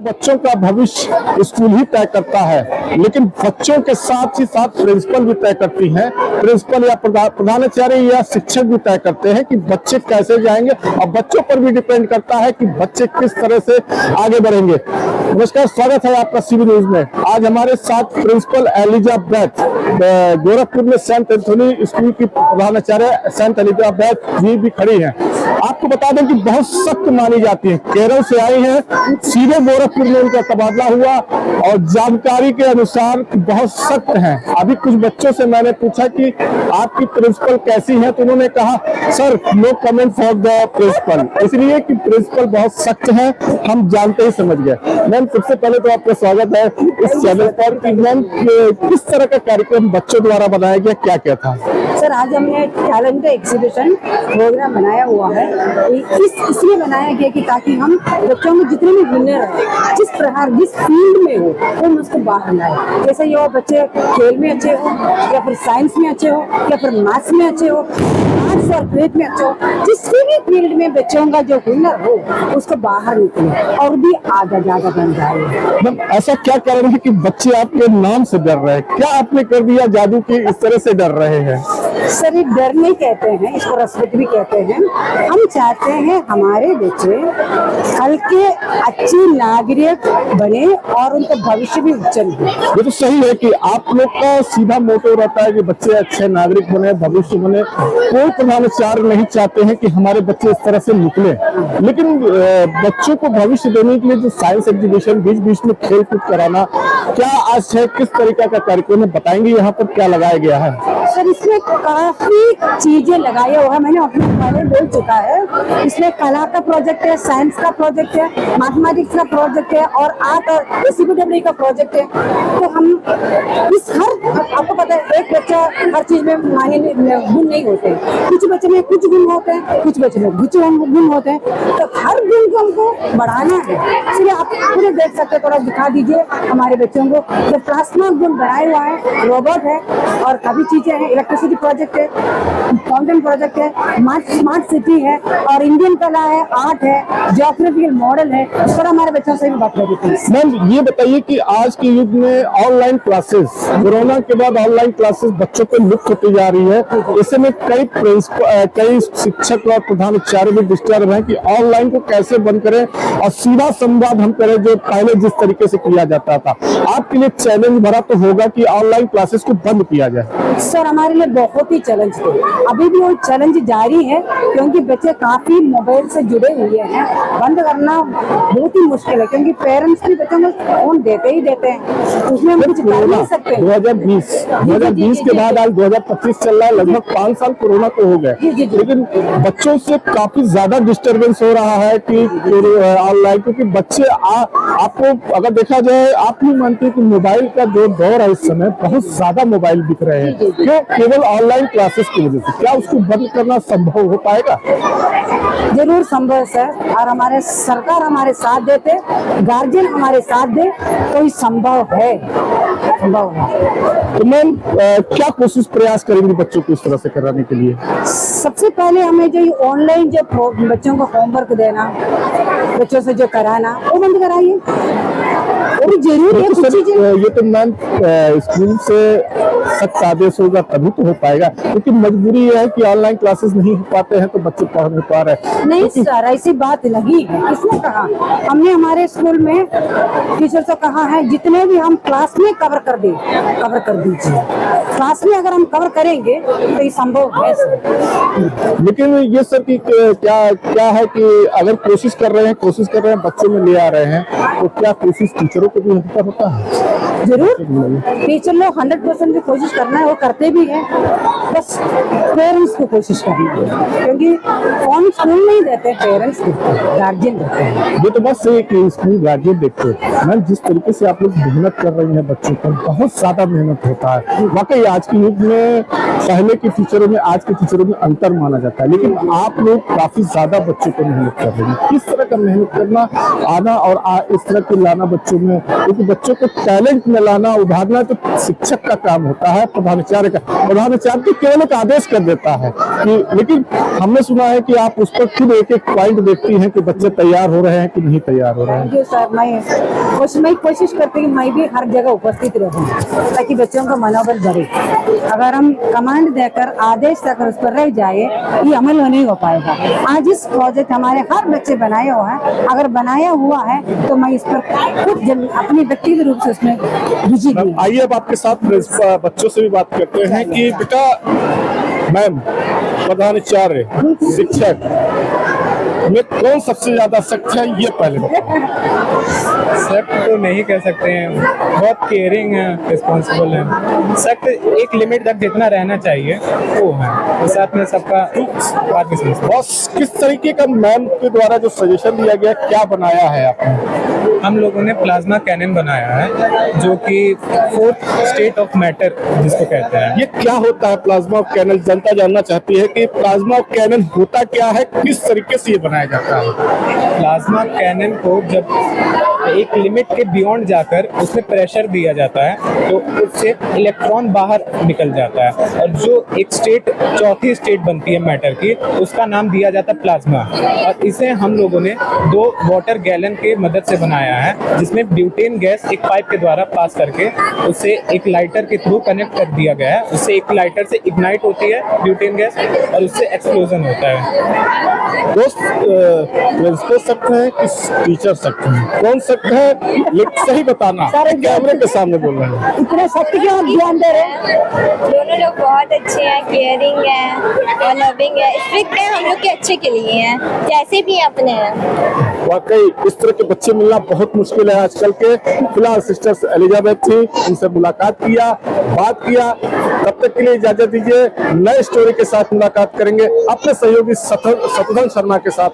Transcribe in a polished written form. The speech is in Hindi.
बच्चों का भविष्य स्कूल ही तय करता है, लेकिन बच्चों के साथ ही साथ प्रिंसिपल भी तय करती हैं। प्रिंसिपल या प्रधानाचार्य या शिक्षक भी तय करते हैं कि बच्चे कैसे जाएंगे, और बच्चों पर भी डिपेंड करता है कि बच्चे किस तरह से आगे बढ़ेंगे। नमस्कार, स्वागत है आपका सीबी न्यूज में। आज हमारे साथ प्रिंसिपल एलिजाबेथ, गोरखपुर में सेंट एंथोनी स्कूल की प्रधानाचार्य सेंट एलिजाबेथ जी भी खड़ी हैं। आपको बता दें कि बहुत सख्त मानी जाती है, केरल से आई हैं, सीधे गोरखपुर में उनका तबादला हुआ और जानकारी के अनुसार बहुत सख्त हैं। अभी कुछ बच्चों से मैंने पूछा कि आपकी प्रिंसिपल कैसी है, तो उन्होंने कहा sir no comment for the principal, इसलिए कि प्रिंसिपल बहुत सख्त है, हम जानते ही समझ गए। मैम, सबसे पहले तो आपका स्वागत है इस चैनल पर। कि मैम, किस तरह का कार्यक्रम बच्चों द्वारा बनाया गया, क्या क्या था? सर, आज हमने टैलेंट एग्जीबिशन प्रोग्राम बनाया हुआ है। इसलिए बनाया गया कि ताकि हम बच्चों में जितने भी हुनर है, जिस प्रकार जिस फील्ड में हो, हम उसको बाहर लाए। जैसे ये बच्चे खेल में अच्छे हो, या फिर साइंस में अच्छे हो, या फिर मैथ्स में अच्छे हो, आर्ट्स और क्रिएट में अच्छे हो, जिस भी फील्ड में बच्चों का जो हुनर हो उसको बाहर निकले और भी आगे ज्यादा बन जाए। मैम, ऐसा क्या कारण है कि बच्चे आपके नाम से डर रहे हैं? क्या आपने कर दिया जादू की इस तरह से डर रहे हैं? सर, ये डर नहीं कहते हैं, इसको रेस्पेक्ट भी कहते हैं। हम चाहते हैं हमारे बच्चे हल्के अच्छे नागरिक बने और उनका भविष्य भी उज्जवल हो। ये तो सही है कि आप लोग का सीधा मोटो रहता है कि बच्चे अच्छे नागरिक बने, भविष्य बने। कोई प्रधानाचार्य नहीं चाहते हैं कि हमारे बच्चे इस तरह से निकले, लेकिन बच्चों को भविष्य देने के लिए जो साइंस एग्जीबिशन, बीच बीच में खेल कूद कराना, क्या आज है, किस तरीका का कार्यक्रम है, बताएंगे यहाँ पर क्या लगाया गया है? सर, इसमें काफी चीजें लगाई हुआ है, मैंने अपने पहले बोल चुका है। इसमें कला का प्रोजेक्ट है, साइंस का प्रोजेक्ट है, मैथमेटिक्स का प्रोजेक्ट है और आर्ट और सीबीडब्ल्यू का प्रोजेक्ट है। तो हम इस आपको पता है, एक बच्चा हर चीज में गुण नहीं होते, कुछ बच्चे में कुछ गुण होते हैं, कुछ बच्चे में कुछ गुण होते हैं। तो हर गुण को हमको बढ़ाना है, इसलिए आप पूरे देख सकते हैं। थोड़ा दिखा दीजिए हमारे बच्चों को। जो प्लाज्मा गुण बनाया हुआ है, रोबोट है और काफी चीजें हैं, इलेक्ट्रिसिटी प्रोजेक्ट है, फाउंटेन प्रोजेक्ट है, स्मार्ट सिटी है और इंडियन कला है, आर्ट है, ज्योग्राफिकल मॉडल है। इस तरह हमारे बच्चों से भी बात करें। मैम, ये बताइए कि आज के युग में ऑनलाइन क्लासेस, कोरोना के बाद ऑनलाइन क्लासेस बच्चों को लुप्त होती जा रही है। ऐसे में कई शिक्षक और प्रधानाचार्य भी डिस्टर्ब हैं कि ऑनलाइन को कैसे बंद करें और सीधा संवाद हम करें जो पहले जिस तरीके से किया जाता था। आपके लिए चैलेंज भरा तो होगा कि ऑनलाइन क्लासेस को बंद किया जाए। सर, हमारे लिए बहुत ही चैलेंज थे, अभी भी वो चैलेंज जारी है, क्योंकि बच्चे काफी मोबाइल से जुड़े हुए हैं। बंद करना बहुत ही मुश्किल है, क्योंकि पेरेंट्स भी बच्चों को फोन देते ही देते हैं, उसमें हम कुछ कर नहीं सकते। 2020 के बाद आज 2025 चल रहा है, लगभग 5 साल कोरोना को हो गए, लेकिन बच्चों से काफी ज्यादा डिस्टर्बेंस हो रहा है कि ऑनलाइन, क्योंकि बच्चे आपको अगर देखा जाए, आप नहीं मानते कि मोबाइल का जो दौर है इस समय, बहुत ज्यादा मोबाइल बिक रहे हैं, क्यों? केवल ऑनलाइन क्लासेस की वजह से। क्या उसको बंद करना संभव हो पाएगा? जरूर संभव है सर, और हमारे सरकार हमारे साथ देते, गार्जियन हमारे साथ दे तो ये संभव है, संभव है। तो मैम, क्या कोशिश प्रयास करेंगे बच्चों को इस तरह से कराने के लिए? सबसे पहले हमें जो ऑनलाइन जो बच्चों को होमवर्क देना, बच्चों से जो कराना, वो बंद कराइए, वो भी जरूर है। कुछ चीजें ये तो मैम स्कूल से सख्त आदेश होगा तभी तो हो पाएगा, क्योंकि मजबूरी है कि ऑनलाइन क्लासेस नहीं हो पाते हैं तो बच्चे पढ़ नहीं पा रहे हैं। नहीं सर, ऐसी बात नहीं है। किसने कहा? हमने हमारे स्कूल में टीचर से कहा है जितने भी हम क्लास में कवर कर दीजिए। क्लास में अगर हम कवर करेंगे तो ये संभव है सर। लेकिन ये सर की क्या है कि अगर कोशिश कर रहे हैं बच्चों में ले आ रहे हैं, तो क्या कोशिश टीचरों को भी होता है? जरूर, टीचर लोग 100% की कोशिश करना है, वो करते भी हैं, बस पेरेंट्स को कोशिश करना है, क्योंकि फोन स्कूल नहीं देते, पेरेंट्स देते, गार्जियन देते हैं। ये तो बस है कि स्कूल गार्जियन देखते हैं। मैम, जिस तरीके से आप लोग मेहनत कर रही हैं बच्चों पर, बहुत ज्यादा मेहनत होता है वाकई। आज के युग में पहले के टीचरों में आज के टीचरों में अंतर माना जाता है, लेकिन आप लोग काफी ज्यादा बच्चों पर मेहनत कर रहे हैं। किस तरह का मेहनत करना, आना और इस तरह की लाना बच्चों में, क्योंकि बच्चों को टैलेंट में लाना, उभारना तो शिक्षक का काम होता है, प्रधानाचार्य का। प्रधानाचार्य तो केवल एक आदेश कर देता है कि, लेकिन हमने सुना है कि आप उस पर खुद एक एक पॉइंट देखती हैं कि बच्चे तैयार हो रहे हैं कि नहीं तैयार हो रहे हैं। Thank you sir. मैं कोशिश करती हूँ कि मैं भी हर जगह उपस्थित रहूँ ताकि बच्चों का मनोबल बढ़े। अगर हम कमांड देकर आदेश देकर उस पर रह जाए, ये अमल नहीं हो पाएगा। आज इस प्रोजेक्ट हमारे हर बच्चे बनाए हुआ है, अगर बनाया हुआ है तो मैं इस पर खुद अपनी व्यक्तिगत रूप से उसमें रुचि ली। आइए अब आपके साथ बच्चों से भी बात करते हैं कि बेटा, मैम, प्रधानाचार्य, शिक्षक में कौन सबसे ज्यादा सख्त है, ये पहले सख्त तो नहीं कह सकते हैं, बहुत केयरिंग है, रिस्पॉन्सिबल है। सख्त एक लिमिट तक जितना रहना चाहिए वो है, तो साथ में सबका बात भी समझते हैं। बॉस, किस तरीके का मैम के द्वारा जो सजेशन दिया गया, क्या बनाया है आपने? हम लोगों ने प्लाज्मा कैनन बनाया है, जो कि 4th स्टेट ऑफ मैटर जिसको कहते हैं। ये क्या होता है प्लाज्मा कैनन? जनता जानना चाहती है कि प्लाज्मा कैनन होता क्या है, किस तरीके से ये बनाया जाता है? प्लाज्मा कैनन को जब एक लिमिट के बियॉन्ड जाकर उसमें प्रेशर दिया जाता है तो उससे इलेक्ट्रॉन बाहर निकल जाता है, और जो एक स्टेट, चौथी स्टेट बनती है मैटर की, उसका नाम दिया जाता है प्लाज्मा। और इसे हम लोगों ने 2 वाटर गैलन के मदद से बनाया है, जिसमें ब्यूटेन गैस एक पाइप के द्वारा पास करके उसे एक लाइटर के थ्रू कनेक्ट कर दिया गया है। उससे एक लाइटर से इग्नाइट होती है ब्यूटेन गैस और उससे एक्सप्लोजन होता है। दोस्त, प्रिंसिपल सख्त है कि टीचर सख्त है? कौन सख्त है, लेकिन सही बताना, कैमरे के सामने बोल रहे हैं। इतने सख्त क्यों आप ध्यान दे रहे हैं? दोनों लोग बहुत अच्छे हैं, केयरिंग है और लविंग है, स्ट्रिक्ट है, हम लोग के अच्छे के लिए हैं, जैसे भी अपने हैं। वाकई इस तरह के बच्चे मिलना बहुत मुश्किल है आजकल के। फिलहाल सिस्टर्स एलिजाबेथ थी, उनसे मुलाकात किया, बात किया। तब तक के लिए इजाजत दीजिए, नए स्टोरी के साथ मुलाकात करेंगे अपने सहयोगी शत्रुघ्न शर्मा के साथ।